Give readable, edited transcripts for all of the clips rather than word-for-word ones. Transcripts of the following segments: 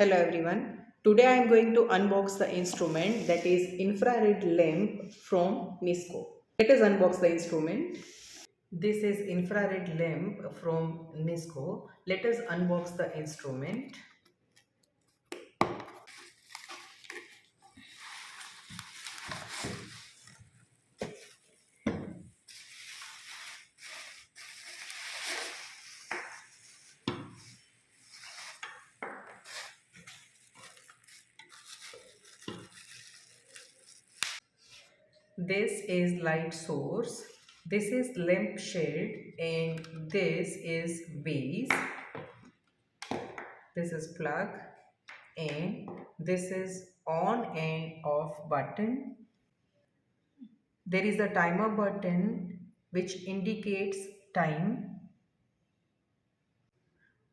Hello everyone. Today I am going to unbox the instrument that is infrared lamp from NISCO. Let us unbox the instrument. This is infrared lamp from NISCO. Let us unbox the instrument. This is light source. This is lamp shade and this is base. This is plug and this is on and off button. There is a timer button which indicates time.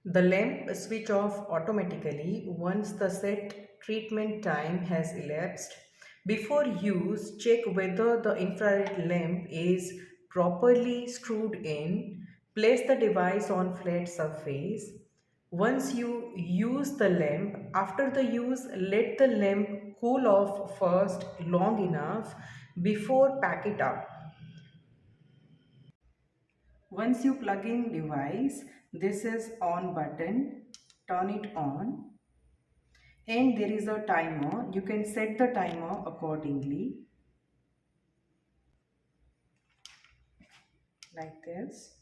The lamp switch off automatically once the set treatment time has elapsed. Before use, check whether the infrared lamp is properly screwed in. Place the device on flat surface. Once you use the lamp, after the use, let the lamp cool off first long enough before pack it up. Once you plug in device, this is on button, turn it on and there is a timer. You can set the timer accordingly like this.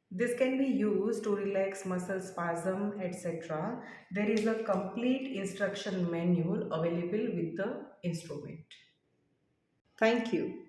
This can be used to relax muscle spasm, etc. There is a complete instruction manual available with the instrument. Thank you.